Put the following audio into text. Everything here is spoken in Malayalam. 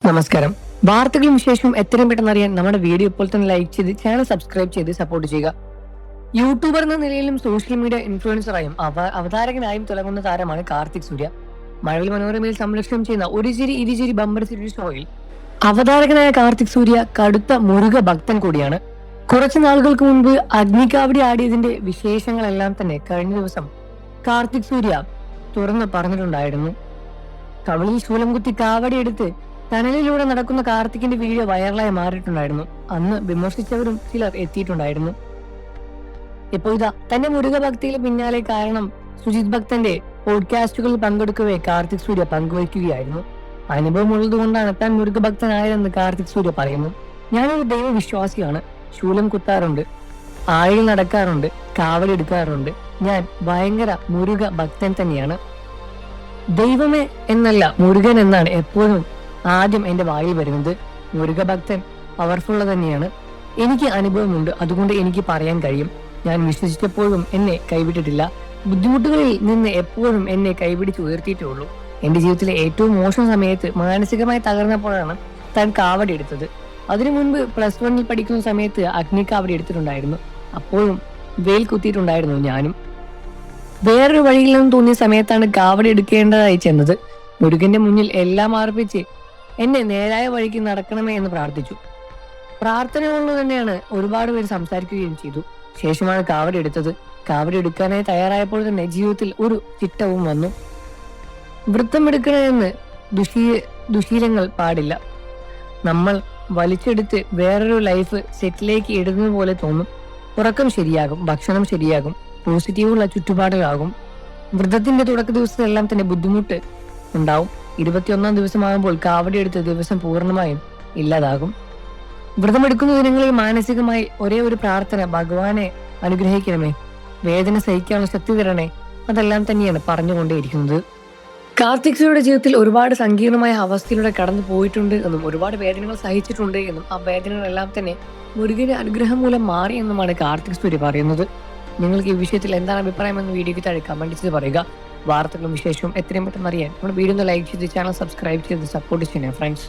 നമസ്കാരം. വാർത്തകളും വിശേഷവും എത്രയും പെട്ടെന്ന് അറിയാൻ നമ്മുടെ വീഡിയോ ഇപ്പോൾ തന്നെ ലൈക്ക് ചെയ്ത് ചാനൽ സബ്സ്ക്രൈബ് ചെയ്ത് സപ്പോർട്ട് ചെയ്യുക. യൂട്യൂബർ എന്ന നിലയിലും സോഷ്യൽ മീഡിയ ഇൻഫ്ലുവൻസറായും അവതാരകനായും തിളങ്ങുന്ന താരമാണ് കാർത്തിക് സൂര്യ. മഴവിൽ മനോരമയിൽ സംരക്ഷണം ചെയ്യുന്ന ഒരു ചിരി ഇരുചിരി ബമ്പർ സീരീസ് ഷോയിൽ അവതാരകനായ കാർത്തിക് സൂര്യ കടുത്ത മുരുക ഭക്തൻ കൂടിയാണ്. കുറച്ചു നാളുകൾക്ക് മുൻപ് അഗ്നികാവടി ആടിയതിന്റെ വിശേഷങ്ങളെല്ലാം തന്നെ കഴിഞ്ഞ ദിവസം കാർത്തിക് സൂര്യ തുറന്ന് പറഞ്ഞിട്ടുണ്ടായിരുന്നു. കവളിൽ ശൂലം കുത്തി കാവടി എടുത്ത് ടണലിലൂടെ നടക്കുന്ന കാർത്തിക്കിന്റെ വീഡിയോ വൈറലായി മാറിയിട്ടുണ്ടായിരുന്നു. അന്ന് വിമർശിച്ചവരും ചിലർ എത്തിയിട്ടുണ്ടായിരുന്നു. ഇപ്പോ ഇതാ തന്റെ മുരുക ഭക്തിയിലെ പിന്നാലെ കാരണം സുജിത് ഭക്തന്റെ പോഡ്കാസ്റ്റുകളിൽ പങ്കെടുക്കവേ കാർത്തിക് സൂര്യ പങ്കുവയ്ക്കുകയായിരുന്നു. അനുഭവം ഉള്ളതുകൊണ്ടാണ് താൻ മുരുക ഭക്തനായതെന്ന് കാർത്തിക് സൂര്യ പറയുന്നു. ഞാനൊരു ദൈവവിശ്വാസിയാണ്. ശൂലം കുത്താറുണ്ട്, ആഴിൽ നടക്കാറുണ്ട്, കാവടി എടുക്കാറുണ്ട്. ഞാൻ ഭയങ്കര മുരുക ഭക്തൻ തന്നെയാണ്. ദൈവമേ എന്നല്ല, മുരുകൻ എന്നാണ് എപ്പോഴും ആദ്യം എന്റെ വായിൽ വരുന്നത്. മുരുക ഭക്തൻ പവർഫുൾ തന്നെയാണ്. എനിക്ക് അനുഭവമുണ്ട്, അതുകൊണ്ട് എനിക്ക് പറയാൻ കഴിയും. ഞാൻ വിശ്വസിച്ചപ്പോഴും എന്നെ കൈവിട്ടിട്ടില്ല. ബുദ്ധിമുട്ടുകളിൽ നിന്ന് എപ്പോഴും എന്നെ കൈപിടിച്ച് ഉയർത്തിയിട്ടുള്ളൂ. എന്റെ ജീവിതത്തിലെ ഏറ്റവും മോശം സമയത്ത് മാനസികമായി തകർന്നപ്പോഴാണ് താൻ കാവടി എടുത്തത്. അതിനു മുൻപ് +1 പഠിക്കുന്ന സമയത്ത് അഗ്നി കാവടി എടുത്തിട്ടുണ്ടായിരുന്നു. അപ്പോഴും വെയിൽ കുത്തിയിട്ടുണ്ടായിരുന്നു ഞാനും. വേറൊരു വഴിയില്ലെന്ന് തോന്നിയ സമയത്താണ് കാവടി എടുക്കേണ്ടതായി ചെന്നത്. മുരുകന്റെ മുന്നിൽ എല്ലാം അർപ്പിച്ച് എന്നെ നേരായ വഴിക്ക് നടക്കണമേ എന്ന് പ്രാർത്ഥിച്ചു. പ്രാർത്ഥന കൊണ്ട് തന്നെയാണ് ഒരുപാട് പേര് സംസാരിക്കുകയും ചെയ്തു. ശേഷമാണ് കാവടി എടുത്തത്. കാവടി എടുക്കാനായി തയ്യാറായപ്പോൾ തന്നെ ജീവിതത്തിൽ ഒരു ചിട്ടവും വന്നു. വൃത്തം എടുക്കണമെന്ന് ദുശീലങ്ങൾ പാടില്ല. നമ്മൾ വലിച്ചെടുത്ത് വേറൊരു ലൈഫ് സെറ്റിലേക്ക് ഇടുന്നത് പോലെ തോന്നും. ഉറക്കം ശരിയാകും, ഭക്ഷണം ശരിയാകും, പോസിറ്റീവുള്ള ചുറ്റുപാടുകളാകും. വ്രതത്തിന്റെ തുടക്ക ദിവസത്തെല്ലാം തന്നെ ബുദ്ധിമുട്ട് ഉണ്ടാവും. 21ാം ദിവസമാകുമ്പോൾ കാവടി എടുത്ത ദിവസം പൂർണ്ണമായും ഇല്ലാതാകും. വ്രതമെടുക്കുന്ന ദിനങ്ങളിൽ മാനസികമായി ഒരേ ഒരു പ്രാർത്ഥന, ഭഗവാനെ അനുഗ്രഹിക്കണമേ, വേദന സഹിക്കാനുള്ള ശക്തി തരണേ. അതെല്ലാം തന്നെയാണ് പറഞ്ഞുകൊണ്ടേയിരിക്കുന്നത്. കാർത്തിക് സൂര്യയുടെ ജീവിതത്തിൽ ഒരുപാട് സങ്കീർണമായ അവസ്ഥയിലൂടെ കടന്നു പോയിട്ടുണ്ട് എന്നും ഒരുപാട് വേദനകൾ സഹിച്ചിട്ടുണ്ട് എന്നും ആ വേദനകളെല്ലാം തന്നെ മുരുകന്റെ അനുഗ്രഹം മൂലം മാറി എന്നുമാണ് കാർത്തിക് സൂര്യ പറയുന്നത്. നിങ്ങൾക്ക് ഈ വിഷയത്തിൽ എന്താണ് അഭിപ്രായം എന്ന് വീഡിയോയ്ക്ക് താഴെ കമന്റ് ചെയ്ത് പറയുക. വാർത്തകളും വിശേഷവും എത്രയും പെട്ടെന്ന് അറിയാൻ നമ്മുടെ വീഡിയോ ഒന്ന് ലൈക്ക് ചെയ്ത് ചാനൽ സബ്സ്ക്രൈബ് ചെയ്ത് സപ്പോർട്ട് ചെയ്യണേ ഫ്രണ്ട്സ്.